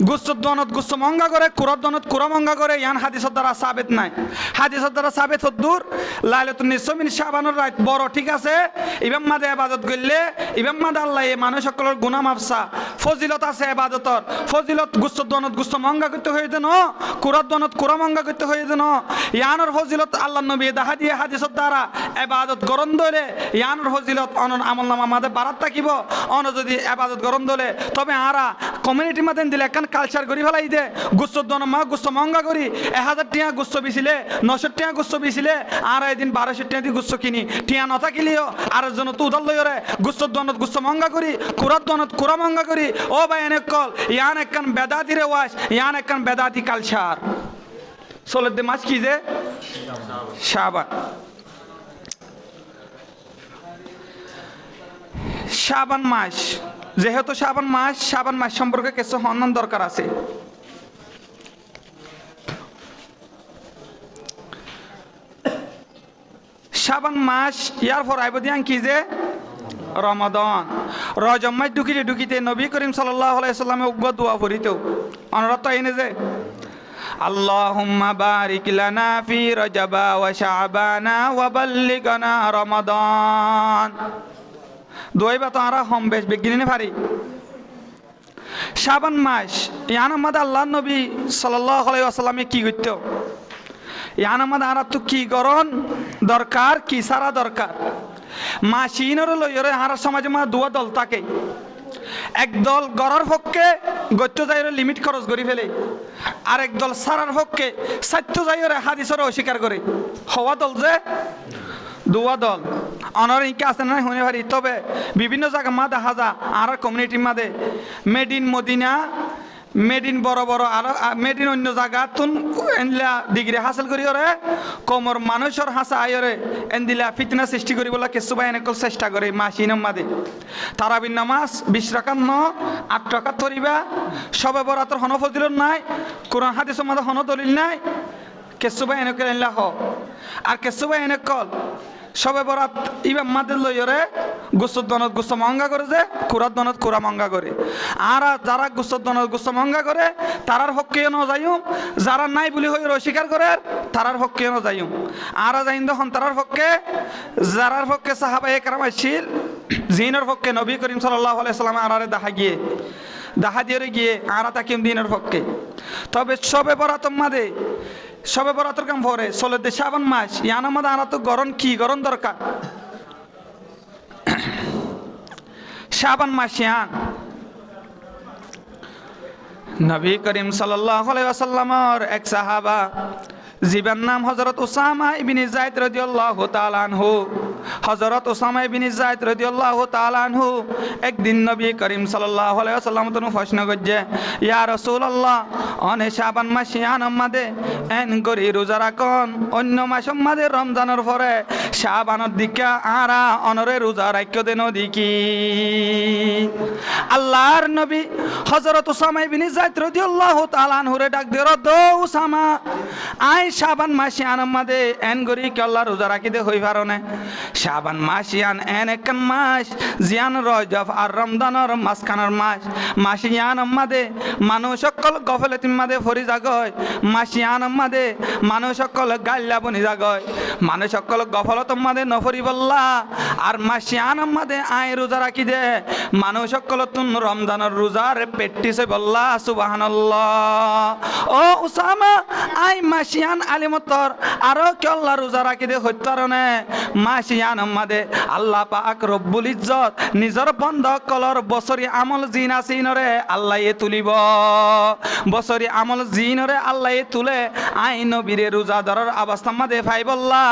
গুসদনত Goose মঙ্গা করে কুরদনত কুরা মঙ্গা করে ইয়ান হাদিসের দ্বারা সাবেত নাই হাদিসের দ্বারা সাবেত হদ্দুর লাইলাতুন নিসফ মিন শাবানুর রাত বড় ঠিক আছে ইমাম মাদে ইবাদত করলে ইমাম মাদে আল্লাহ এই মানুষ সকলের গুনাহ মাফসা ফজিলত আছে ইবাদতর ফজিলত গুসদনত গুস মঙ্গা করতে হয়ে দেন কুরদনত কুরা মঙ্গা করতে হয়ে দেন ইয়ানোর ফজিলত আল্লাহ নবী দেখা দিয়ে হাদিসের দ্বারা ইবাদত গরম ধরে ইয়ানোর ফজিলত অনন আমলনামা মাদে বারাত থাকিব অন যদি ইবাদত গরম ধরে তবে আরা কমিউনিটি মাদেন দিলে একখান কালচার করি ফেলাই দে গুসদন মা গুস মঙ্গা করি 1000 টাকা গুস বিছিলে 900 টাকা গুস বিছিলে আর এদিন 1200 টাকা দিয়ে গুস কিনি টিয়া নথা কিলিও আর জন তো উদাল লইরে গুসদনত গুস মঙ্গা করি কুরদনত কুরা মঙ্গা করি ও ভাই এনে কল ইয়ান একখান বেদাতি রেওয়াজ ইয়ান একখান বেদাতি কালচার সোলদে মাস কি যে শাবান শাবান মাস যেহেতু শাবান মাস সম্পর্কে কিছু হন্যন দরকার আছে শাবান মাস ইয়ার পর আইব দিয়ান কি যে রমাদান রজব মাস ঢুকিতে নবী করিম সাল্লাল্লাহু আলাইহি সাল্লামে উগ্র দোয়া করিতেও অনুরোধ এনে যে আল্লাহুম্মা বারিক লানা ফি রজবা ওয়া শাবানা ওয়া বাল্লিগনা রমাদান দোয়াইবা তো আরা হম বেশ বেগিনে পারি শাবান মাস ইয়ান আমাদের আল্লাহ নবী সাল্লাল্লাহু আলাইহি ওয়াসাল্লামে কি করতো ইয়ান আমাদের আরা তো কি করণ দরকার কি সারা দরকার মাসিনর লইরে হার সমাজে মা দুয়া দল থাকে একদল গড়ার পক্ষে গত্য যাইরে লিমিট খরচ করি ফেলে আর একদল সারার পক্ষে সাত্য যাইরে হাদিসের অস্বীকার করে হওয়া দল যে দুয়া দল অনর ইনকে আছে না হনে পারি তবে বিভিন্ন জায়গা মা দেখা যা আর কমিউনিটির মাঝে made in Medina made in বড় বড় আর মেড ইন অন্য জায়গা তুন এনলা ডিগ্রি হাসিল করি ওরে কমর মানুষের হাসা আয়রে এনদিলা ফিতনা সৃষ্টি করি বলা কিছু বা এনেকল চেষ্টা করে মাসিনম মাদে তারাবিন নামাজ 20 রাকাত 8 রাকাত ধরিবা সবে বরাতর হন ফজিল নাই কোরআন হাদিসের মাঝে হন দলিল নাই কিছু বা এনেকল এনলা হ আর কিছু বা এনেকল সবে বরাত ইবা মাদের লইরে গুসদনত গুস মঙ্গা করে যে কুরাদনত কুরা মঙ্গা করে আর যারা গুসদনত গুস মঙ্গা করে তারার পক্ষে ন যাইম যারা নাই বলি হই অস্বীকার করে তারার পক্ষে ন যাইম আর যাইন তখন তারার পক্ষে যারার পক্ষে সাহাবায়ে কেরাম আসিল জিনের পক্ষে নবী করিম সাল্লাল্লাহু আলাইহি সাল্লাম আরারে দেখা দিয়ে গিয়ে আরা তাকিম দিনের পক্ষে তবে সবে বরাত মাদে সবে বরাতর কাম ভরে চলে শাবান মাস ইয়ান আমাদের আনা তো গরম কি গরম দরকার শাবান মাস ইয়ান নবী করিম সাল্লাল্লাহু আলাইহি ওয়াসাল্লামের এক সাহাবা জিবান নাম হযরত উসামা ইবনে যায়েদ রাদিয়াল্লাহু তাআলা আনহু হযরত উসামা ইবনে যায়েদ রাদিয়াল্লাহু তাআলা আনহু একদিন নবী করিম সাল্লাল্লাহু আলাইহি ওয়াসাল্লাম তনু প্রশ্ন করছে ইয়া রাসূলুল্লাহ অনে শাবান মাস ইয়ান আমাদে এন করি রোজা রাখুন অন্য মাস আমাদে রমজানের পরে শাবানের দিকে আরা অনরে রোজা রাখিও দেন দিকি আল্লাহর নবী হযরত উসামা ইবনে যায়েদ রাদিয়াল্লাহু তাআলা আনহুরে ডাক দিও দো উসামা আই শাবান মাসিয়ান আমাদে এন গরি কে আল্লাহ রোজা রাখিতে হই পারনে শাবান মাসিয়ান এন একখান মাস জিয়ান রজব আর রমজানের মাসখানের মাসিয়ান আমাদে মানুষ সকল গফলতির মাদে ফরি যাগয় মাসিয়ান আমাদে মানুষ সকল গাল্লা বনি যাগয় মানুষ সকল গফলত মাদে নফরি বল্লা আর মাসিয়ান আমাদে আই রোজা রাখি দে মানুষ সকল তুন রমজানের রোজার পেট্টিছে বল্লা সুবহানাল্লাহ ও উসামা আই মাসিয়ান আলিমতর আরো কে আল্লাহ রোজা রাখি দে হত্যারণে মাসিয়ান আমাদে আল্লাহ পাক রব্বুল ইজ্জত নিজর বন্ধ কলর বছরি আমল জিন আসিনরে আল্লাহ এ তুলিব বছরি আমল জিনরে আল্লাহ এ তুলে আই নবীরে রোজাদারের অবস্থা মাদে ফাই বল্লা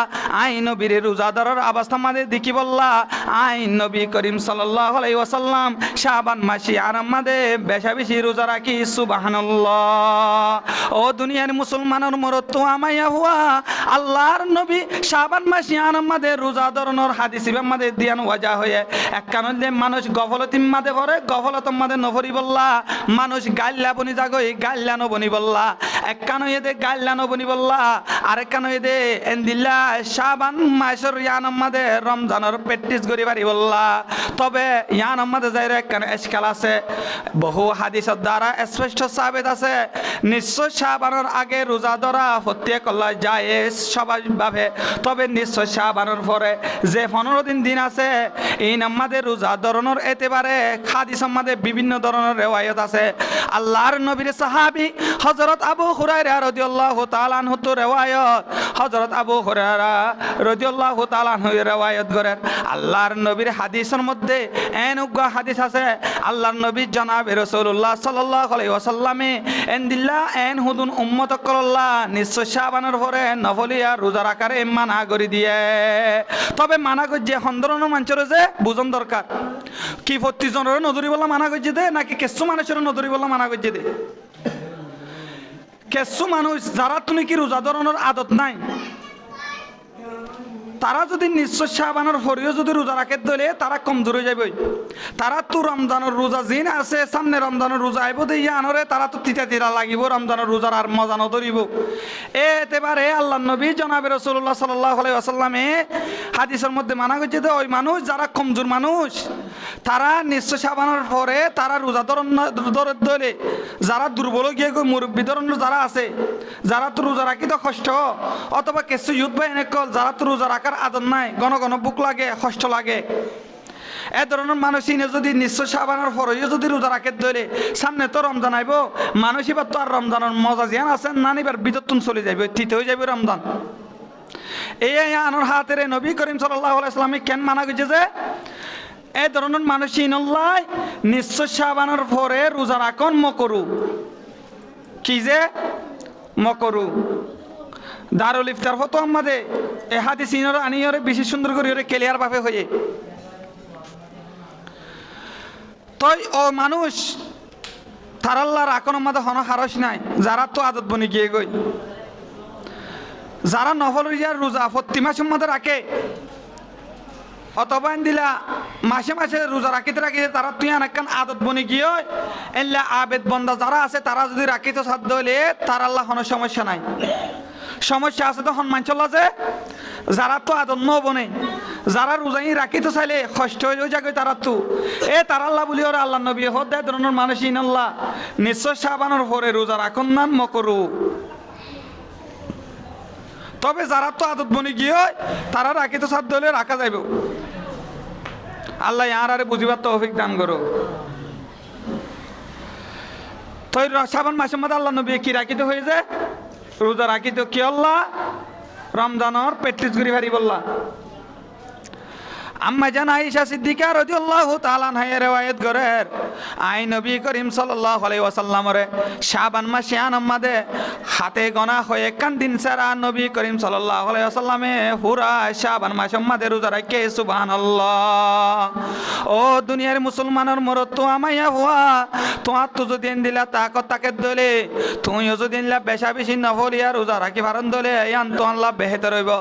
আই নবীরে রোজাদারের অবস্থা মাদে দেখি বল্লা আই নবী করিম সাল্লাল্লাহু আলাইহি ওয়াসাল্লাম শাবান মাসিয়ান আমাদে বেশা বেশি রোজা রাখি সুবহানাল্লাহ ও দুনিয়ার মুসলমানের মরত আমাইয়া হুয়া আল্লাহর নবী শাবান মাসিয়ান আমাদের রোজা ধরনের হাদিস আমাদের দিয়ান ওয়াজা হয়ে এক কারণে মানুষ গফলতির মাঝে ভরে গফলতর মাঝে নভরি বললা মানুষ গাল্লা বনি যাগই গাল্লা নবনি বললা এক কানো এতে গাল্লা নবনি বললা আরেকখান হয়ে দে এন্দিল্লা শাবান মাসের ইয়ান আমাদের রমজানের প্র্যাকটিস করি পারি বললা তবে ইয়ান আমাদের যাই একখান এসকাল আছে বহু হাদিসের দ্বারা স্পষ্ট সাবেত আছে নিশ্চয় শাবানের আগে রোজা ধরা প্রত্যেক করলা যায় স্বাভাবিকভাবে তবে নিশ্চয় শাবানের পরে যে 15 দিন আছে এই আমাদের রোজা ধরনের এতেবারে হাদিস আমাদের বিভিন্ন ধরনের রেওয়ায়ত আছে আল্লাহর নবীর সাহাবী হযরত আবু হুরায়রা রাদিয়াল্লাহু তাআলা আনহু তো রেওয়ায়ত হযরত আবু হুরায়রা রাদিয়াল্লাহু তাআলা আনহু রেওয়ায়ত করেন আল্লাহর নবীর হাদিসের মধ্যে এনুগ্য হাদিস আছে আল্লাহর নবী জনাব রাসূলুল্লাহ সাল্লাল্লাহু আলাইহি ওয়াসাল্লামে এন্দিল্লা এন হুদুন উম্মত করল্লাহ নিশ্চয় শাবানের পরে নফলিয়া রোজা রাখারে মানা করে দিয়ে তবে মানা করছে হন্দরণ মানুষের যে বুঝন দরকার কি 25 জনের নজরি বলা মানা করছে দে নাকি কিছু মানুষের নজরি বলা মানা করছে দে কিছু মানুষ যারা তুমি কি রোজা ধরনের আদত নাই তারা যদি নিশ্চয় শাবানের পরেও যদি রোজা রাখে দিলে তারা কমজোর হয়ে যাবে তারা তো রমজানের রোজা জিন আছে সামনে রমজানের রোজা আইব দিয়ে আনরে তারা তো তিতা তিতা লাগিব রমজানের রোজার আর মজা নধরিব এতেবারে আল্লাহ নবী জনাবে রাসূলুল্লাহ সাল্লাল্লাহু আলাইহি ওয়াসাল্লামে হাদিসের মধ্যে মানা করছে যে ওই মানুষ যারা কমজোর মানুষ তারা নিশ্চয় শাবানের পরে তারা রোজা ধরে দিলে যারা দুর্বল গিয়ে মুরব্বী ধরনের যারা আছে যারা তো রোজা রাখি তো কষ্ট অথবা কিছু ইউথ বা এনেকল যারা তো রোজা রাখার আদত নাই ঘন ঘন বুক লাগে কষ্ট লাগে এ ধরনের মানুষ ইনে যদি নিশ্চয় শাবানের পরেও যদি রোজা রাখে ধরে সামনে তো রমজান আইব মানুষ এবার তো আর রমজানের মজা জিয়ান আছে না নিবার ভিতর তুন চলে যাবে তিতে হয়ে যাবে রমজান এই আনোর হাতের নবী করিম সাল্লাল্লাহু আলাইহি ওয়াসাল্লাম কেন মানা করছে যে এই ধরনের মানুষ ইনল্লাহ নিশ্চয় শাবানের পরে রোজা রাখন মকরু কি যে মকরু দারুল ইফতার হতো আমাদের এ হাদিস ইনর আনিয়রে বেশি সুন্দর করে ক্লিয়ার ভাবে হয়ে তই ও মানুষ তারাল্লাহর এখন আমাদের হন হারস নাই যারা তো আদত বনি গিয়ে গই যারা নফল রোজা প্রতি মাসের মধ্যে রাখে অথবা দিলা মাসে মাসে রোজা রাখিতে রাখিতে তারা তুই অনেকক্ষণ আদত বনি গিয়ে এল্লা আবেদ বন্দা যারা আছে তারা যদি রাখিতে সাধ্য হলে তার আল্লাহ কোনো সমস্যা নাই সমস্যা আছে তখন মানচল আছে যারা তো আদত ন বনে যারা রোজাই রাখিতে চাইলে কষ্ট হয়ে যাবে তারা তো তারা আল্লাহ বলি ওরা আল্লাহ নবী হদ দেয় ধরনের মানুষ ইনাল্লাহ নিশ্চয় শাবানের পরে রোজা রাখন নান মকরু তবে যারা তো আদত বনি গিয়ে তারা রাখিতে সাধ্য হলে রাখা যাইব আল্লাহ আর আরে বুঝিবার তৌফিক দান করো তো শাবান মাসের মধ্যে আল্লাহ নবী কি রাখিতে হয়ে যায় রোজা রাখিতে কি আল্লাহ রমজানের প্র্যাকটিস করি ভারি বললা আম্মা জান আয়েশা সিদ্দিকা রাদিয়াল্লাহু তাআলা আনহা রিওয়ায়াত করেন আই নবী করিম সাল্লাল্লাহু আলাইহি ওয়াসাল্লামের শাবান মাসে আমাদে হাতে গোনা হয়ে কান দিন সারা নবী করিম সাল্লাল্লাহু আলাইহি ওয়াসাল্লামে পুরা শাবান মাসে আমাদে রোজা রাখে সুবহানাল্লাহ ও দুনিয়ার মুসলমানের মরত তো আমাইয়া হুয়া তোমার তো যদি দিলা তাকে দলে তুমিও যদি দিলা বেশা বেশি নফলিয়া রোজা রাখি ভারন দলে ইয়ান তো আল্লাহ বেহতর হইব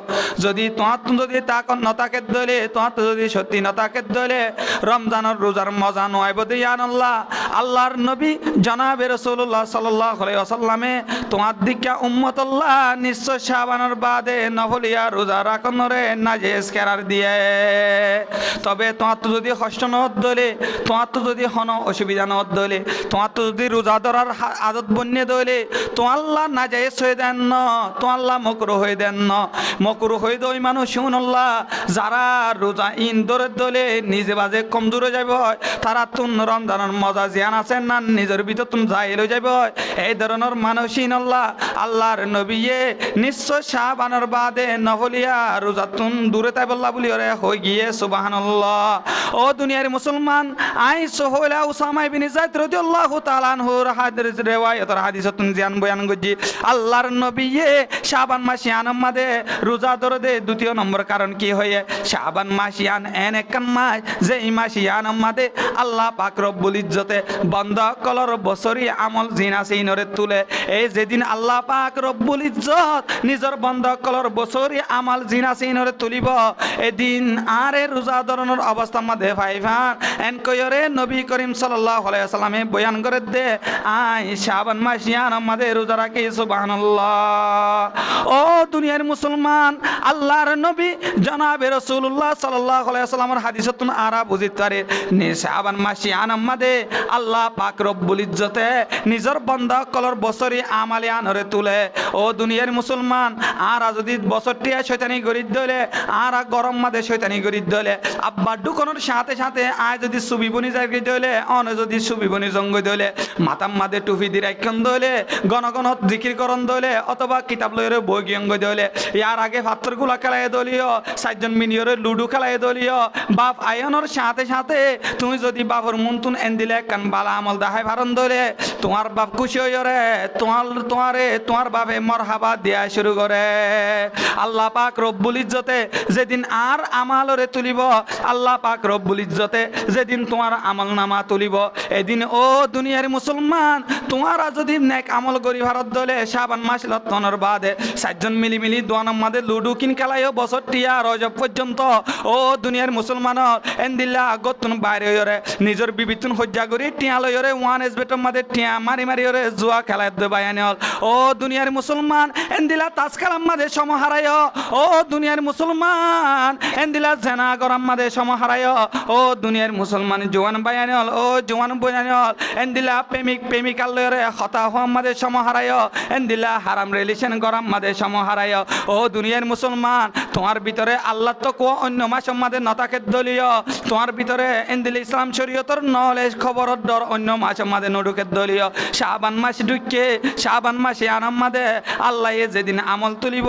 যদি তোমার যদি তাকন নতাকে দলে তোমার যদি সত্যি নতাকে দলে রমজানের রোজার মজা নয়ব দিয়ান আল্লাহ আল্লাহর নবী জনাবে রাসূলুল্লাহ সাল্লাল্লাহু আলাইহি ওয়াসাল্লামে তোমার দিকে উম্মতুল্লাহ নিশ্চয় শাবানের বাদে নফলিয়া রোজা রাখনরে নাজেজ করার দিয়ে তবে তোমার তো যদি কষ্ট নদ দলে তোমার তো যদি হন অসুবিধা নদ দলে তোমার তো যদি রোজা ধরার আদত বন্যে দলে তো আল্লাহ নাজেজ হয়ে দেন ন তো আল্লাহ মকরু হয়ে দেন ন মকরু হয়ে দই মানুষ শুনল্লাহ যারা রোজা ইন্দোরের দলে নিজে বাজে কমজোর হয়ে যাবে তারা তুন রমজানের মজা জিয়ান আছেন না নিজের ভিতর তুন যাই হয়ে যাবে এই ধরনের মানুষই আল্লাহ আল্লাহর নবীয়ে নিশ্চয় শাবানের বাদে নফলিয়া রোজা তুন দূরে তাই বল্লা বলি ওরে হয়ে গিয়ে সুবহানাল্লাহ ও দুনিয়ার মুসলমান আই সোহেলা উসামা ইবনে যায়েদ রাদিয়াল্লাহু তাআলা আনহুর হাদিস রিওয়ায়াতের হাদিসতুন জিয়ান বয়ান করছি আল্লাহর নবীয়ে শাবান মাসে আনমাদে রোজা ধরে দে দ্বিতীয় নম্বর কারণ কি হয়ে শাবান মাসে মাসিয়ান এন একখান মাস যে এই মাসিয়ান আমাদে আল্লাহ পাক রব্বুল ইজ্জতে বন্ধ কলর বছরই আমল জিনা সিনরে তুলে এই যেদিন আল্লাহ পাক রব্বুল ইজ্জত নিজের বন্ধ কলর বছরই আমাল জিনা সিনরে তুলিব এদিন আরে রোজা ধরনের অবস্থা মধ্যে ফাইফান এন কয়রে নবী করিম সাল্লাল্লাহু আলাইহি ওয়াসাল্লামে বয়ান করে দে আই শাবান মাসিয়ান আমাদের রোজা রাখি সুবহানাল্লাহ। ও দুনিয়ার মুসলমান আল্লাহর নবী জনাবে রাসূলুল্লাহ সাল্লাল্লাহু আলাইহি ওয়াসাল্লামের হাদিসতুন আরা বুঝিত পারে নে শাবান মাসিয়ান আমাদের আল্লাহ পাক রব্বুল ইজ্জতে নিজের বান্দা কলর বছরই আমালে আনরে তুলে। ও দুনিয়ার মুসলমান আর যদি বছরটি শয়তানি গরিব দলে আর গরম মাদে শয়তানি গরিব দলে আব্বা ঢুকানোর সাথে সাথে আয় যদি সুবিবনি জায়গায় দলে অন যদি সুবিবনি জঙ্গ দলে মাতাম মাদে টুপি দি রাখন দলে গণ গণ জিকির করন দলে অথবা কিতাব লইরে বই গিয়ঙ্গ দলে ইয়ার আগে পাত্রগুলা খেলাই দলীয় 4জন মিনিয়রে লুডু খেলাই দলীয় বাপ আয়নের সাথে সাথে তুমি যদি বাপর মন্তুন এন দিলে কান বালা আমল দাহাই ভারন দলে তোমার বাপ খুশি হইরে তোমার বাপে মরহাবা দিয়া শুরু করে। আল্লাহ পাক রব্বুল ইজ্জতে যেদিন আর আমালরে তুলিব আল্লাহ পাক রব্বুল ইজ্জতে যেদিন তোমার আমল নামা তুলিব এদিন ও দুনিয়ার মুসলমান তোমারা যদি নেক আমল করি ভারত দলে শাবান মাস লতনের বাদে 4জন মিলি দোয়ান মাদে লুডু কিন খেলাইও বছর টিয়া রজব পর্যন্ত ও দুনিয়ার মুসলমান এন্দিল্লা আগতুন বাইরে হইরে নিজের বিবিতুন হজ্জা করি টিয়া লইরে ওয়ান এস বেটর মাদে টিয়া মারি হইরে জুয়া খেলায় দে বায়ানি হল। ও দুনিয়ার মুসলমান এন্দিলা তাস খেলাম মাদে সম হারায় ও দুনিয়ার মুসলমান এন্দিলা জেনা গরম মাদে সম হারায় ও দুনিয়ার মুসলমান জোয়ান বায়ানি হল ও জোয়ান বয়ানি হল এন্দিলা প্রেমিকাল লইরে হতা হওয়ার মাদে সম হারায় এন্দিলা হারাম রিলেশন গরম মাদে সম হারায়। ও দুনিয়ার মুসলমান তোমার ভিতরে আল্লাহ তো কো অন্য মাসের মাদে নতাকে দলীয় তোমার ভিতরে এন্দিলা ইসলাম শরীয়তর নলেজ খবরের দর অন্য মাসের মাদে নডুকে দলীয় শাবান মাস ঢুকে শাবান মাসে আনাম মাদে আল্লাহ যেদিন আমল তুলিব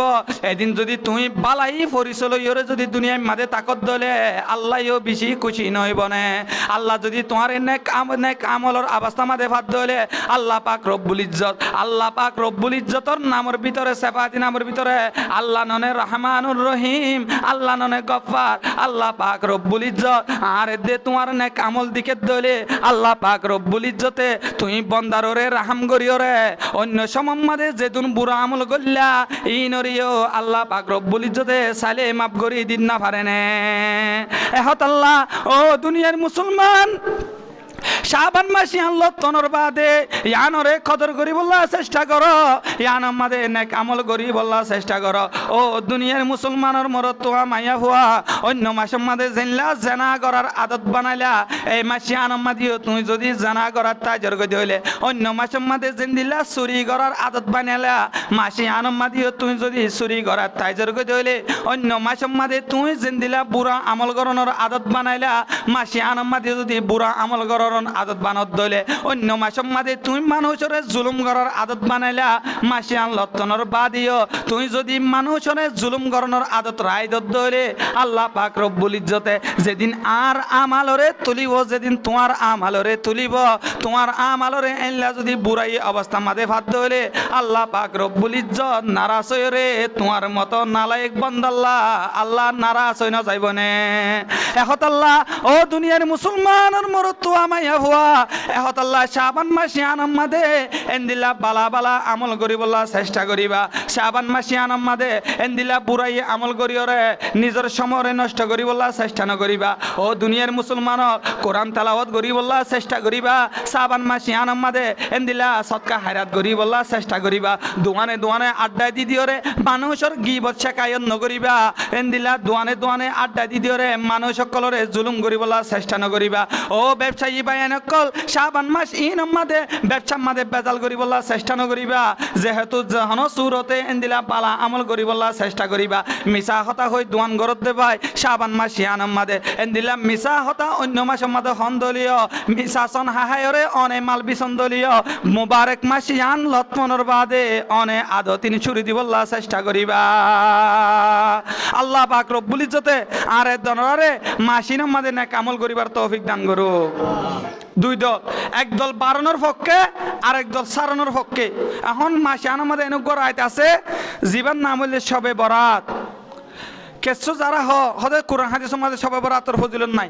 এদিন যদি তুমি বালাই পরিচলইরে যদি দুনিয়ার মাদে তাকত দলে আল্লাহও বেশি খুশি নইব না। আল্লাহ যদি তোমার নেক আমলের অবস্থা মাদে ভাত দলে আল্লাহ পাক রব্বুল ইজ্জতর নামের ভিতরে সেফাতি নামের ভিতরে আল্লাহ ননে রহমানুর রহিম আল্লাহ ননে গফফার আল্লাহ পাক রব্বুল ইজ্জত আর দে তোমার নেক আমল দিকে দলে আল্লাহ পাক রব্বুল ইজ্জতে তুমি বন্দাররে রাহাম করিওরে অন্য সমম্মাদে যেদিন বুড়া আমল গল্লা ইনরিও আল্লাহ পাক রব্বুল ইজ্জতে সালে মাফ করি দিন না পারে নে। এহত আল্লাহ ও দুনিয়ার মুসলমান শাবান মাস আল্লাহ তনর বাদে ইয়ানরে কদর করি বললা চেষ্টা করো ইয়ান আমাদের নেক আমল করি বললা চেষ্টা করো। ও দুনিয়ার মুসলমানের মরত তোয়া মাইয়া হুয়া অন্য মাসের মাঝে জেনলা জানা করার আদত বানাইলা এই মাসে আনমাদিও তুমি যদি জানা করার তাজর গদি হইলে অন্য মাসের মাঝে জেন দিলা চুরি করার আদত বানাইলা মাসে আনমাদিও তুমি যদি চুরি করার তাজর গদি হইলে অন্য মাসের মাঝে তুমি জেন দিলা বুড়া আমল করানোর আদত বানাইলা মাসে আনমাদিও যদি বুড়া আমল করার আদত বানত দলে অন্য মাসের মাঝে তুমি মানুষের জুলুম করার আদত বানাইলা মাসে আনলতনের বাদিও তুমি যদি মানুষের জুলুম করানোর আদত রায় দলে আল্লাহ পাক রব্বুল ইজ্জতে যেদিন আর আমালরে তুলিব যেদিন তোমার আমালরে তুলিব তোমার আমালরে এনলা যদি বুড়াই অবস্থা মাঝে ভাত দলে আল্লাহ পাক রব্বুল ইজ্জত নারাজ হইরে তোমার মতো নালায়েক বান্দাল্লাহ আল্লাহ নারাজ হই না যাইব নে। এহত আল্লাহ ও দুনিয়ার মুসলমানের মরত আমাইয়া হুয়া এহত আল্লাহ শাবান মাসে আনাম মাদে এন্দিলা বালা বালা আমল করিবল্লা চেষ্টা করিবা শাবান মাসে আনাম মাদে এন্দিলা বুড়াই আমল করিওরে নিজের সমরে নষ্ট করিবল্লা চেষ্টা নকরিবা। ও দুনিয়ার মুসলমান কোরআন তেলাওয়াত করিবল্লা চেষ্টা করিবা শাবান মাসে আনাম মাদে এন্দিলা সদকা হায়রাত করিবল্লা চেষ্টা করিবা দোয়ানে দোয়ানে আড্ডা দি দিওরে মানুষের গিবত শেখায়ত নকরিবা এন্দিলা দোয়ানে দোয়ানে আড্ডা দি দিওরে মানুষ সকলরে জুলুম করিবল্লা চেষ্টা নকরিবা। ও ব্যবসায়ী বায়ানকল শাবান মাস ইন মাদে ব্যবসা মাদে বেজাল করিবল্লা চেষ্টা নকরিবা যেহেতু যখন সুরতে এন্দিলা বালা আমল করিবল্লা চেষ্টা করিবা মিছা হতা হই দোয়ান গরত দে ভাই শাবান মাস ইয়ানাম মাদে এন্দিলা মিছা হতা অন্য মাসের মাদে হন্দলীয় মিছা সন হাহায়রে অনে মাল বিসন্দলীয় মুবারক মাস ইয়ান লতমনের বাদে অনে আদতিন ছুরি দিবল্লা চেষ্টা করিবা। আল্লাহ পাক রব্বুল ইজ্জতে আরে দনরে মাসিনের মাদে নেক আমল করিবার তৌফিক দান করো। দুই দল এক দল বাড়ানোর পক্ষে আর এক দল সারানোর পক্ষে। এখন মাসে আমাদের এনেক রাইত আছে জীবন নাম হইলে সবে বরাত কেসু যারা হদে কোরআন হাদিসের মাঝে সবে বরাতর ফজিলত নাই,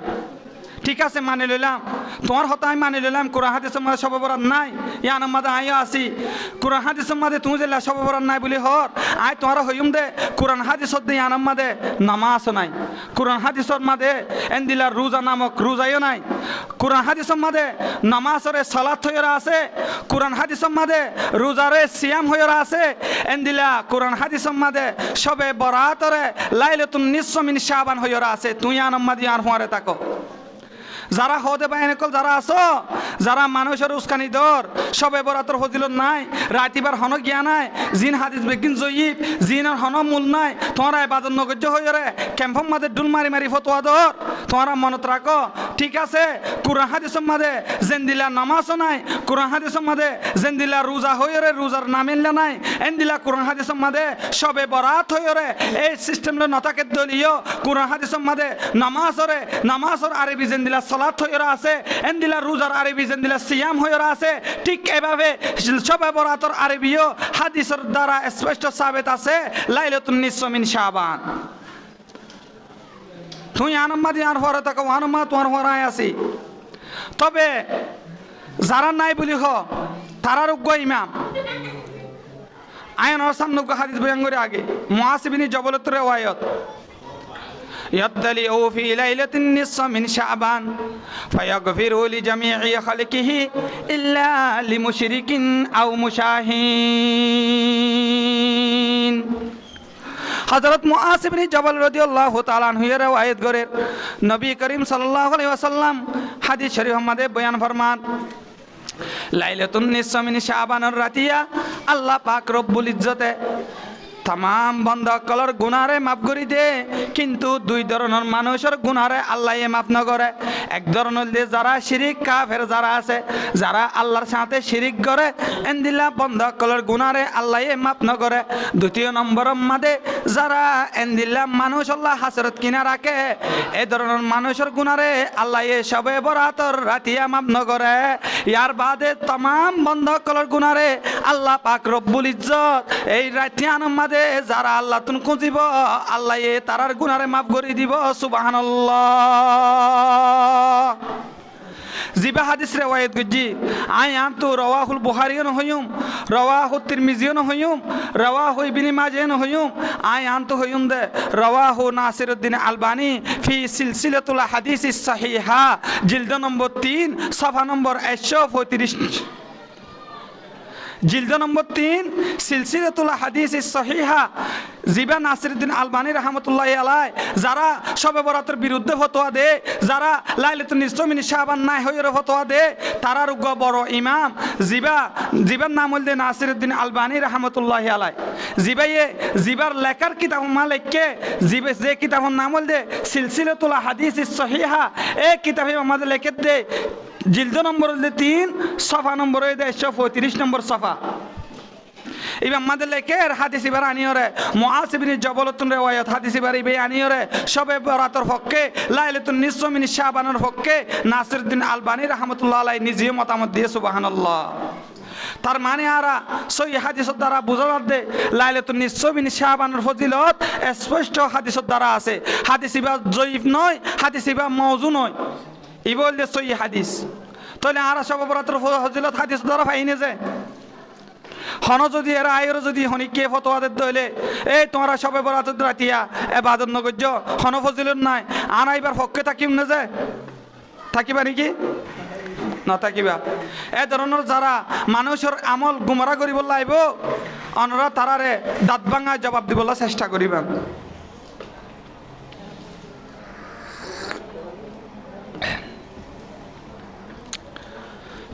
ঠিক আছে মানি লইলাম, তোমার হতা আমি মানি লইলাম কোরআন হাদিসের মাঝে সবে বরাত নাই, ইয়ান মাঝে আইও আসি কোরআন হাদিসের মাঝে তুমি যে সবে বরাত নাই বলি হর আই তোমার হইম দে কোরআন হাদিসত দে ইয়ান মাঝে নামাজ নাই, কোরআন হাদিসর মাঝে এন্দিলা রোজা নামক রোজাইও নাই, কোরআন হাদিসের মাঝে নামাজরে সালাত হইরা আছে, কোরআন হাদিসের মাঝে রোজারে সিয়াম হইরা আছে, এন্দিলা কোরআন হাদিসের মাঝে সবে বরাতরে লাইলাতুন নিসফ মিন শাবান হইরা আছে, তুই ইয়ান মাঝে আর হওয়ারে থাকো। যারা হতে পায় এনেকল যারা আছো, যারা মানুষের উস্কানি দর সবে বরাতর ফজিলত নাই, রাতিবার হন গিয়া নাই, জিন হাদিস বেগিন জয়ীব জিনের হন মূল নাই, তোমরা বাজার নগর্য হয়ে রে ক্যাম্পম মাঝে ডুল মারি মারি ফতোয়া দর, তোমরা মনত রাখো ঠিক আছে। কোরআন হাদিসের মাঝে জেন্দিলা নামাজও নাই, কোরআন হাদিসের মাঝে জেন্দিলা রোজা হয়ে রে রোজার নামিল্লা নাই, এন্দিলা কোরআন হাদিসের মাঝে সবে বরাত হয়ে রে এই সিস্টেমটা নতাকে দলীয় কোরআন হাদিসের মাঝে নামাজর আরবি জেন্দিলা সালাত হইরা আছে, এন্দিলা রোজার আরবি জেন্দিলা সিয়াম হইরা আছে, ঠিক এভাবে সবে বরাতর আরবিও হাদিসের দ্বারা স্পষ্ট সাবিত আছে লাইলাতুন নিসফ মিন শাবান। তুই আনম্মাদি আর হরে থাকো আনম্মা তোমার হরায় আছি, তবে যারা নাই বলি তারার উগ্র ইমাম আয়ন সামনে হাদিস বয়ান করে আগে মুআজ ইবনে জবলতুর রিওয়ায়াত يطلع في ليلة النصف من شعبان فيغفر لجميع خلقه إلا لمشرك أو مشاهين। হযরত মুআজ ইবনে জবল রাদিয়াল্লাহু তাআলা আনহু এর রিওয়ায়াত করে নবী করিম সাল্লাল্লাহু আলাইহি ওয়াসাল্লাম হাদিস শরীফ মধ্যে বয়ান ফরমান লাইলাতুন নিসফ মিন শাবানের রাতিয়া আল্লাহ পাক রব্বুল ইজ্জতে तमाम बंदा कलर गुनारे माफ करी दे, किन्तु दुई धरनेर मानुषेर गुनारे आल्लाह माफ न करे। एक धरनेर जारा शिरिक काफेर जारा आछे, जारा आल्लाहर साथे शिरिक करे एंदिला बंदा कलर गुनारे आल्लाह माफ न करे। द्वितीय नम्बरेर मादे जारा एंदिला मानुष आल्लाह हासरत किना राखे, ए धरनेर मानुषेर गुनारे आल्लाह शबे बरातर रातिया माफ न करे। यार बादे तमाम बंदा कलर गुनारे आल्लाह पाक रब्बुल इज्जत এই রাতিয়ানোর মাঝে যারা আল্লাহ তুন খুঁজিব আল্লাহ তারার গুনারে মাফ করে দিব। সুবহানাল্লাহ। জিবা হাদিস রিওয়ায়াত গজি আই আনতু রাওয়াহুল বুখারী ন হয়ুম, রাওয়াহু তিরমিজি ন হয়ুম, রাওয়াহু ইবনে মাজাহ ন হয়ুম, আই আনতু হয়ুম দে রাওয়াহু নাসিরউদ্দিন আলবানী ফি সিলসিলাতুল হাদিসিস সহিহা জিলদ নম্বর 3 সফা নম্বর 135। जिल्द नम्बर 3 सिलसिलातुल हादिसिस सहिहा जिबा नासिरुद्दीन आलबानी रहमतुल्लाहि आलाह যারা শবে বরাতের বিরুদ্ধে ফতোয়া দে, যারা লাইলাতুন নিসফ মিন শাবান নাই হইরে ফতোয়া দে, তারার উগ্র বড় ইমাম জিবার নাম হল নাসিরুদ্দীন আলবানী रहमतुल्लाहि आलाह। জিবার লেখার কিতাব মালিককে যে কিতাবের নাম হল সিলসিলাতুল হাদিসিস সহিহা, এই কিতাবে আমাদের লেখে দে जिल्द नम्बर 3 सफा नम्बर 135 नम्बर सफा। इबा मदे लेकर हादिस इबार आनियोरे मुआज इब्ने जबलतुन रिवायात हादिस इबार इबे आनियोरे शबे बरातर पक्षे लाइलाতুন নিসফ মিন শাবানের পক্ষে নাসিরউদ্দিন আলবানী রাহমাতুল্লাহ আলাইহি নিজে মতামত দিয়ে সুবহানাল্লাহ। তার মানে আরা সহি হাদিসের দ্বারা বোঝা যাচ্ছে লাইলাতুন নিসফ মিন শাবানের ফজিলত স্পষ্ট হাদিসের দ্বারা আছে। হাদিস ইবা জয়ীফ নয়, হাদিস ইবা মাউযু নয়, ই বলতে সহি হাদিস। তাহলে আরা শবে বরাতের ফজিলত হাদিস দ্বারা পাইনে যে হন যদি এরা আয়ের যদি হনিকে ফতোয়া দিতে হইলে এই তোমরা শবে বরাতের রাতিয়া ইবাদত নগজ্য হন ফজিলত নাই আনা এবার পক্ষে থাকিম না যে থাকিবা নাকি না থাকিবা। এই ধরনের যারা মানুষের আমল গুমরা করিব লাইব অনরা তারারে দাঁত ভাঙা জবাব দিবলা চেষ্টা করিবা।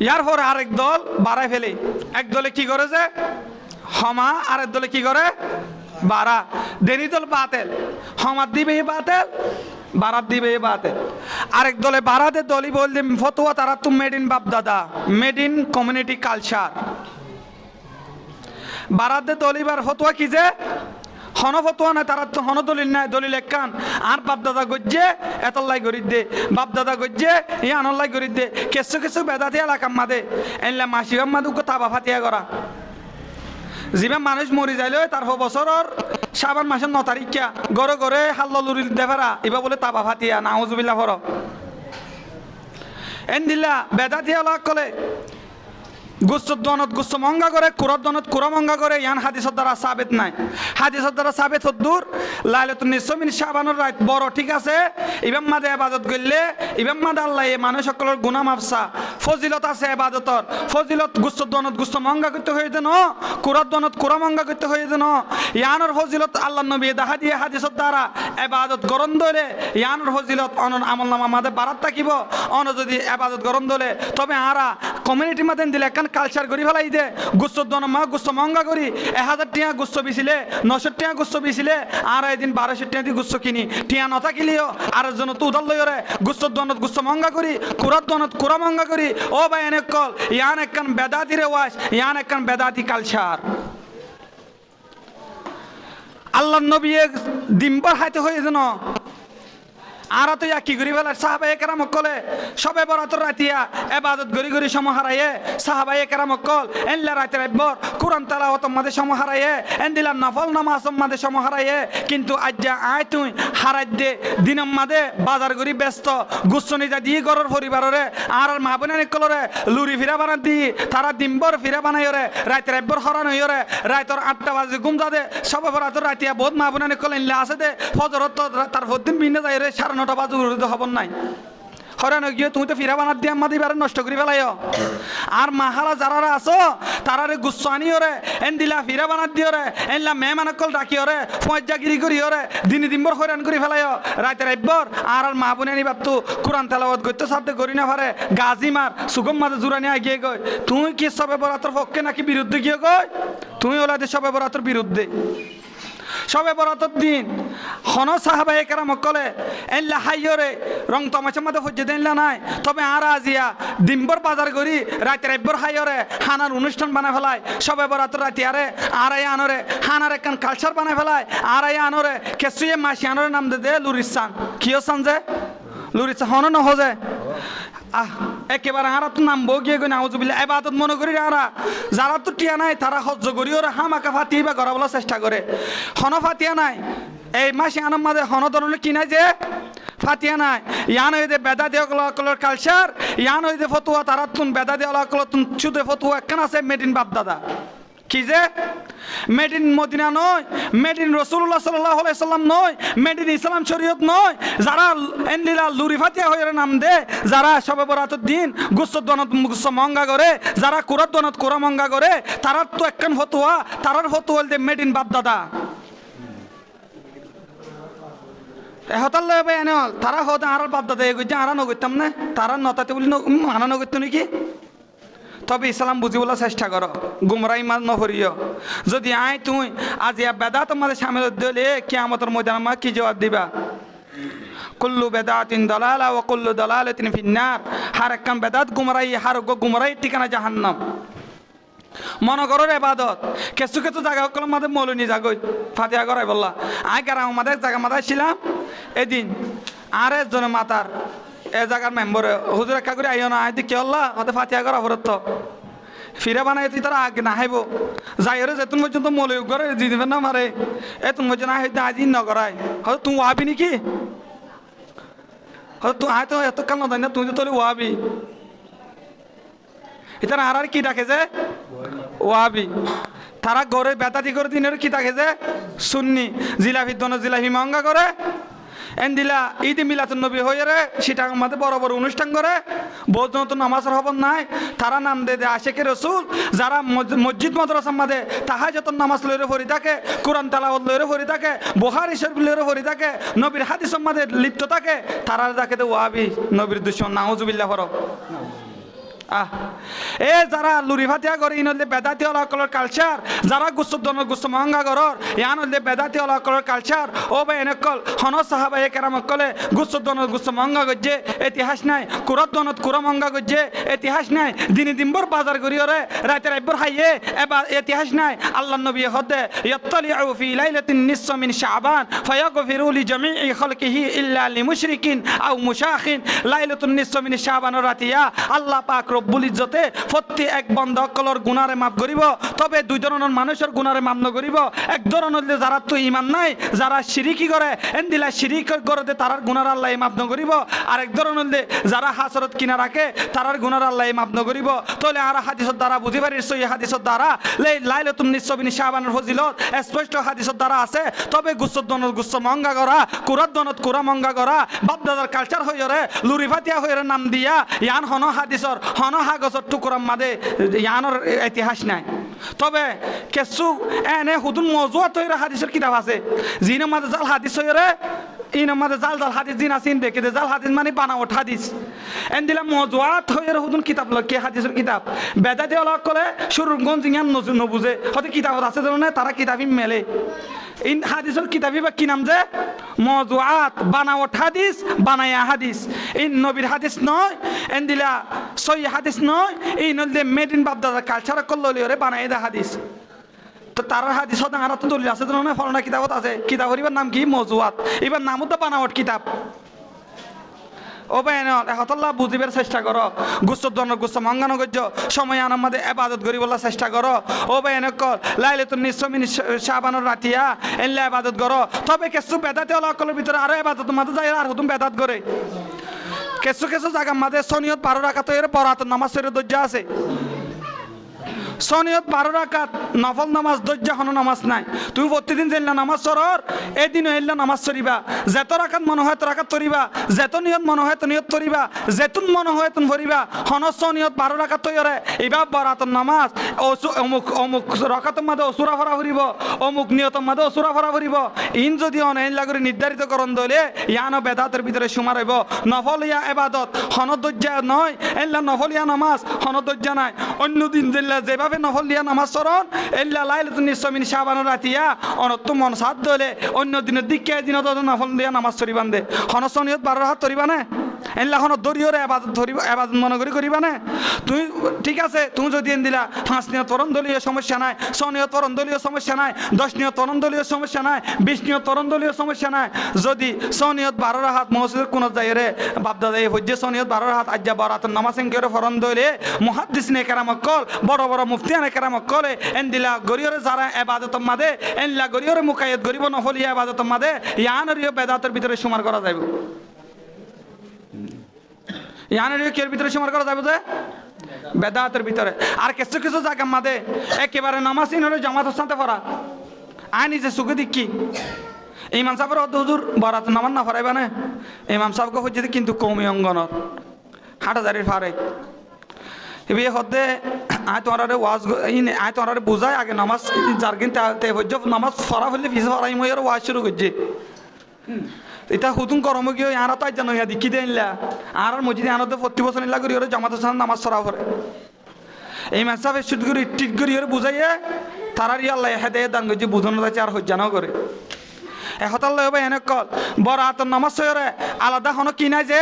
ইয়ার পর আরেক দল বাড়ায় ফেলে, এক দলে কি করে যে হমা, আরেক দলে কি করে বাড়া। দেনি দল বাতেল, হমার দিবে বাতেল, বারাত দিবে বাতেল। আরেক দলে বারাতে দলই বলতে ফতোয়া তারা তো made in Bapdada, made in community culture. বারাতে দলিবার ফতোয়া কি যে হন ফতোয়া নাই, তারা তো হন দলিল নাই, দলিল একখান আর বাপদাদা গজ্জে এতল্লাই গরি দে, বাপদাদা গজ্জে ই আনল্লাই গরি দে। কিছু কিছু বেদাতি এলাকার মাদে এনলা মাসিবাম মাদুক তাবা ফাতিয়া করা যিবা মানুষ মরি যাইলে তারপর বছরের শাবান মাসের 9 তারিখা গড়ে গড়ে হাল্লুরি দেফারা এবার বলে তাবা ফাতিয়া নাউজুবিল্লাহ ফর এন্দিল্লা বেদাতি আলাক কলে গুস্তর দনত গুস্ত মঙ্গা করে কুরত দনত কুরা মঙ্গা করে ইয়ান হাদিসের দ্বারা সাবেত নাই হাদিসের দ্বারা সাবেত হদ্দুর লাইলাতুন নিসফ মিন শাবানের রাত বড় ঠিক আছে ইমাম মাদে ইবাদত করলে ইমাম মাদে আল্লাহ এই মানুষ সকলের গুনাহ মাফসা ফজিলত আছে ইবাদতর ফজিলত গুস্তর দনত গুস্ত মঙ্গা করতে হয়ে দেন কুরত দনত কুরা মঙ্গা করতে হয়ে দেন ইয়ানোর ফজিলত আল্লাহর নবী দেখা দিয়ে হাদিসের দ্বারা ইবাদত গরম ধরে ইয়ানোর ফজিলত অনন আমলনামা মাদে বারাত থাকিব অন যদি ইবাদত গরম ধরে তবে আরা কমিউনিটি মাদে দিলে কালচার করি ফেলাই দে গুস্ত দনমা গুস্ত মঙ্গা করি 1000 টিয়া গুস্ত বিছিলে 900 টিয়া গুস্ত বিছিলে আর এদিন 1200 টিয়া দিয়ে গুস্ত কিনি টিয়া নথা কিলিও আর জন তো উদাল লইরে গুস্ত দনত গুস্ত মঙ্গা করি কুরাত দনত কুরা মঙ্গা করি ও ভাই এনে কল ইয়ান একখান বেদাতি রেওয়াজ ইয়ান একখান বেদাতি কালচার আল্লাহর নবী দিনবার হাইতে হয়ে যেন আর তো কি করি ফেলার সাহাবাই কেরাম কলে সবে বরাতর রাতিয়া এবাদত গরি গরি সমাহারায়ে সাহাবাই কেরাম কল এনলা রাতের একবার কোরআন তেলাওয়াত মাঝে সমাহারায়ে এন্দিলা নফল নামাজ মাঝে সমাহারায়ে কিন্তু আজ্জা আয় তুই হারাই দে দিনম মাঝে বাজার গরি ব্যস্ত গুচ্ছনি যা দিয়ে গরর পরিবারে আর মাহবুনানি কলরে লুরি ফিরা বানা দি তারা দিনবর ফিরা বানাই রে রাতের একবার হরান হই রে রাতের 8টা বাজে ঘুম যাদে সবে বরাতর রাতিয়া বহুত মাহবুনানি কল এনলা আছে দে ফজরত তার দিন বিনে যায় রে 9:30 বাজে উঠতে খবর নাই হরান গিয়ে তুমি তো ফিরা বানাত দিয়ে আমাদের এবারে নষ্ট করি ফেলাই আর মাহারা যারা আছো তারারে গুচ্ছ আনি ওরে এন দিলা ফিরা বানাত দিয়ে ওরে এনলা মেহমানকল ডাকি ওরে ফজ্জাগিরি করি ওরে দিনে দিনবর হরান করি ফেলাই রাতের একবার আর মাহবুনি আনি বাত্তু কোরআন তেলাওয়াত করতে সাথে করি না পারে গাজি মার সুগম মাঝে জুরানি আগিয়ে গই তুই কি সবে বরাতর পক্ষে নাকি বিরুদ্ধে গিয়ে গই তুই ওলাদের সবে বরাতর বিরুদ্ধে সবে বরাতর দিন হন সাহাবায়ে কেরাম কলে এল্লা হাইয়রে রং তমাশা মাঝে ফজ্জে দেনলা নাই তবে আর আজিয়া দিনবর বাজার করি রাতের একবার হাইয়রে হানার অনুষ্ঠান বানায় ফেলায় সবে বরাতর রাতি আরে আড়াই আনরে হানার একখান কালচার বানায় ফেলায় আড়াই আনরে কেসুয়ে মাসি আনরে নাম দে লুরিসান কিয় সান যে লুরিসান হন নহজে একেবারে আরা তো নাম বউ গিয়ে নাউজুবিল্লাহ ইবাদত মনে করি আরা যারা তো টিয়া নাই তারা হজ্জ করি ওরা হামাকা ফাতিয়ে বা গড়াবলার চেষ্টা করে হন ফাতিয়া নাই এই মাসে আনার মাঝে হন ধরনের কি নাই যে ফাতিয়া নাই ইয়ান হইতে বেদা দিয়ে কলর কালচার ইয়ান হইতে ফতুয়া তারা তুন বেদা দিয়ে কলর তুন ছুদে ফতুয়া একখান আছে মেডিন বাপ দাদা কি যে মেড ইন মদিনা নয় মেড ইন রসুল্লাহ সাল্লাল্লাহু আলাইহি সাল্লাম নয় মেড ইন ইসলাম শরীয়ত নয় যারা এনলিলা লুরি ফাতিয়া হয়ে নাম দে যারা সবে বরাতের দিন গুস্ত দনত গুস্ত মঙ্গা করে যারা কুরাত দনত কুরা মঙ্গা করে তারার তো একখান ফতুয়া তারার ফতুয়া দে মেড ইন বাপ দাদা হতাল এনে তারা হতে আর বাপ দাদা এগোচ্ছে আরা নগরতাম না তারা নতাতে বলি আনা নগরত নাকি তবে ইসলাম বুঝিবলা চেষ্টা করো গুমরাই মাছ নফরিও যদি আয় তুই আজ বেদা তোমাদের সামনে দিলে কিয়ামতের ময়দানে মা কি জবাব দিবা কুল্লু বেদাতিন দালালা ওয়া কুল্লু দালালাতিন ফিন্নার হার একখান বেদাত গুমরাই হার গুমরাই ঠিকানা জাহান্নাম মনে করো ইবাদত কিছু কিছু জায়গা কলম মাঝে মৌলনি জাগই ফাতিহা করাই বললা আয় গ্রাম আমাদের জায়গা মাথায় ছিলাম এদিন আর একজনের মাতার এ জায়গার মেম্বরে হুজুর একা করে আইও না আই কি হল্লা হতে ফাতিহা করা ফরত ফিরে বানাই তারা আগে না হাইব যাই রে যেতুন পর্যন্ত মৌলিক করে দি দিবেন না মারে এ তুমি পর্যন্ত হয়তো আজ নগরাই হয়তো তুমি ওয়াবি নাকি হয়তো তুই আয় তো এত কাল না না তুই তো তোলে ওয়াবি এটা আর কি ডাকে যে ওয়াবি তারা গড়ে বেতাতি করে দিনের কি ডাকে যে সুন্নি জিলাফি দন জিলাফি মহঙ্গা করে এন্দিলা ঈদ মিলাতুন নবী হয়ে রে সেটা আমাদের বড় বড় অনুষ্ঠান করে বহুত নতুন নামাজের খবর নাই তারা নাম দে আশেকে রসুল যারা মসজিদ মাদ্রাসার মাঝে তাহাজ্জুদ নামাজ লইরে পড়ি থাকে কোরআন তেলাওয়াত লইরে পড়ি থাকে বুখারী শরীফ লইরে পড়ি থাকে নবীর হাদিসের মাঝে লিপ্ত থাকে তারা যাকে দে ওয়াহাবি নবীর দুশমন নাউজুবিল্লাহ ফর এ যারা লুরি ফাতিয়া করে ইন হলে বেদাতি অলকলর কালচার যারা গুস্তদন গুস্ত মহঙ্গা গরর ইয়ান হলে বেদাতি অলকলর কালচার ও ভাই এনেকল হন সাহাবা এ কেরাম কলে গুস্তদন গুস্ত মহঙ্গা গজ্জে ইতিহাস নাই কুরত দনত কুরা মহঙ্গা গজ্জে ইতিহাস নাই দিনে দিনবর বাজার করি ওরে রাতে রাইবর হাইয়ে এবার ইতিহাস নাই আল্লাহ নবী হদে ইয়াত্তালিউ ফি লাইলাতিন নিসফ মিন শাবান ফায়াগফিরু লিজামিই খালকিহি ইল্লা লিমুশরিকিন আও মুশাখিন লাইলাতুন নিসফ মিন শাবান রাতিয়া আল্লাহ পাক রব্বুল ইজ্জতে প্রতি এক বন্ধ অকলর গুনারে মাফ করিব তবে দুই ধরনের মানুষের গুনারে মাফ নকরিব এক ধরনের যারা তো ইমান নাই যারা শিরিকি করে এন্দিলা শিরিক করে দে তারার গুনার আল্লাহ মাফ নকরিব আর এক ধরনের যারা হাসরত কিনা রাখে তারার গুনার আল্লাহ মাফ নকরিব তাহলে আর হাদিসের দ্বারা বুঝি পারি সই হাদিসের দ্বারা লাইলাতুন নিসফ মিন শাবানের ফজিলত স্পষ্ট হাদিসের দ্বারা আছে তবে গুসদ্দনত গুস মঙ্গা করা কুরাদ্দনত কুরা মঙ্গা করা বাপদাদার কালচার হইরে লুরিফাতিয়া হইরে নাম দিয়া ইয়ান হন হাদিসর হন হাগজর টুকুরাম মাদে ইয়ানোর ইতিহাস নাই তবে কিছু এনে হুদুন মজুয়া তৈরি হাদিসের কিতাব আছে জিনের মাঝে জাল হাদিস হইরে ইনের মাঝে জাল জাল হাদিস জিন আসিন দেখে জাল হাদিস মানে বানাওয়াট হাদিস এন দিলাম মজুয়াত হইরে হুদুন কিতাব কে হাদিসের কিতাব বেদাতি অলক করে সুরগঞ্জ ইয়ান নবুঝে হয়তো কিতাব আছে জানো তারা কিতাবই মেলে ইন হাদিসের কিতাবই বা কি নাম যে মজুয়াত বানাওয়াট হাদিস বানায়া হাদিস ইন নবীর হাদিস নয় এন দিলা সই হাদিস নয় এই নলদে মেড ইন বাপদাদা কালচার করলে বানাই দা হাদিস তো তার হাদিস হতে আর তো দলিল আছে তো না ফলনা কিতাবত আছে কিতাব এবার নাম কি মজুয়াত এবার নামও তো বানাওয়াট কিতাব ও বেন হতল্লা বুঝিবার চেষ্টা করো গুসদ্দনের গুস মঙ্গানো গজ্য সময় আমাদের ইবাদত করি বলার চেষ্টা করো ও বেন কল লাইলাতুন নিসফ মিন শাবানের রাতিয়া এল্লা ইবাদত করো তবে কিছু বেদাতে অলকলের ভিতরে আরো ইবাদত মাঝে যায় আর হুতুম বেদাত করে কিছু কিছু জায়গা মাঝে সনিয়ত 12 রাকাত এর বরাতের নামাজ এর দজ্জা আছে সনিয়ত 12 রাকাত নফল নামাজ দজ্জা হন নামাজ নাই তুমি প্রতিদিন জেল্লা নামাজ সরর এদিন এল্লা নামাজ সরিবা যত রাকাত মনে হয় তো রাকাত করিবা যত নিয়ত মনে হয় তো নিয়ত করিবা যেতুন মনে হয় তুমি করিবা হন সনিয়ত 12 রাকাত তৈরে এবা বরাতের নামাজ অমুক অমুক রাকাতের মাঝে অসুরা ভরা ভরিব অমুক নিয়তের মাঝে অসুরা ভরা ভরিব ইন যদি অন এল্লা করে নির্ধারিত করন দলে ইয়ানো বেদাতের ভিতরে সুমার হইব নফল ইয়া ইবাদত হন দজ্জা নয় এল্লা নফল ইয়া নামাজ হন দজ্জা নাই অন্য দিন জেল্লা যেভাবে নফল দিয়া নামাজ সরণ এল্লা লাইলাতুন নিসফ মিন শাবানের রাতিয়া অনত মন সাদ দলে অন্য দিনের দিকে দিন তো নফল দিয়া নামাজ সরিবান দে হনসনিয়ত 12 রাকাত করিবা না এল্লা হন দরিয়রে ইবাদত ধরিবা ইবাদত মনে করি করিবা না তুই ঠিক আছে তুমি যদি এন দিলা 5 নিয়ত তরণ দলীয় সমস্যা নাই 6 নিয়ত তরণ দলীয় সমস্যা নাই 10 নিয়ত তরণ দলীয় সমস্যা নাই 20 নিয়ত তরণ দলীয় সমস্যা নাই যদি 6 নিয়ত 12 রাকাত মসজিদের কোন যায়রে বাপদাদা এই হজ্জে 6 নিয়ত 12 রাকাত আজ্জা বরাতের নামাজ এনকে ফরন দলে মুহাদ্দিসনে কেরাম কল বড় বড় মুফতিয়ানে কেরাম কলে এন দিলা গরিয়রে যারা ইবাদতের মাঝে এনলা গরিয়রে মুকায়েত গরিব নফল ইয়া ইবাদতের মাঝে ইয়ানরিও বেদাতের ভিতরে সুমার করা যাইব ইয়ানরিও কের ভিতরে সুমার করা যাইব যে বেদাতের ভিতরে আর কিছু কিছু জায়গা মাঝে একেবারে নামাজই হলো জামাতের সাথে পড়া আই নিজে সুখে দেখি ইমাম সাহেবের হুজুর বরাত নামাজ না পড়াইবা না ইমাম সাহেবকে হচ্ছে কিন্তু কৌমি অঙ্গনের হাটাজারির ফারে এবার হতে আয় তোমার ওয়াজ আয় তোমার বুঝায় আগে নামাজ যার কিন্তু নামাজ ফরা ফেললে ফিস ফরাই মই আর ওয়াজ শুরু করছে এটা হুতুম করম গিয়ে আরা তো আজ জানো ইয়া দেখি দেনলা আর মসজিদে আনাতে 40 বছর নিলা করি ওরা জামাতের সাথে নামাজ সরা করে এই মাসাফে শুধু করে টিট করি ওরা বুঝাইয়ে তারার আল্লাহ হেদায়েত দান করছে বুঝানো যাচ্ছে আর হজ্জানাও করে এহতাল্লাহ হবে এনে কল বরাতের নামাজ সরে আলাদা হনো কি নাই যে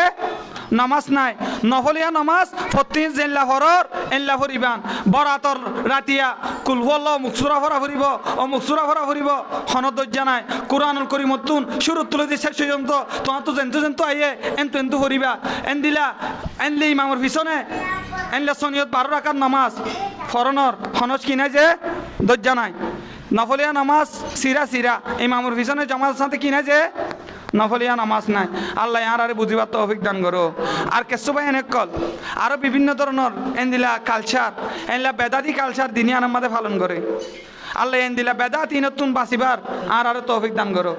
নামাজ নাই নফলিয়া নামাজ প্রতি জেল্লা ফরর এল্লা ফরিবান বরাতর রাতিয়া কুলহল্ল মুকসুরা ভরা ফুরিব ও মুকসুরা ভরা ফুরিব হনত দজ্জা নাই কোরআনুল করিমতুন শুরু তুলে দিয়ে শেষ পর্যন্ত তোমার তো জেন্তু আইয়ে এন্তু এন্তু ফরিবা এন দিলা এনলি ইমামর পিছনে এনলা সনিয়ত 12 রাকাত নামাজ ফরনর হনজ কি নাই যে দজ্জা নাই নফলিয়া নামাজ সিরা সিরা ইমামর পিছনে জামাতের সাথে কি নাই যে নফলিয়া নামাজ নাই আল্লাহ আর বুঝিবার তৌফিক দান করো আর কিছু ভাই এনে কল আরো বিভিন্ন ধরনের এনদিলা কালচার এনলা বেদাতি কালচার দিনই আমাদের পালন করে আল্লাহ এনদিলা বেদাতি নতুন বাঁচিবার আর তৌফিক দান করো।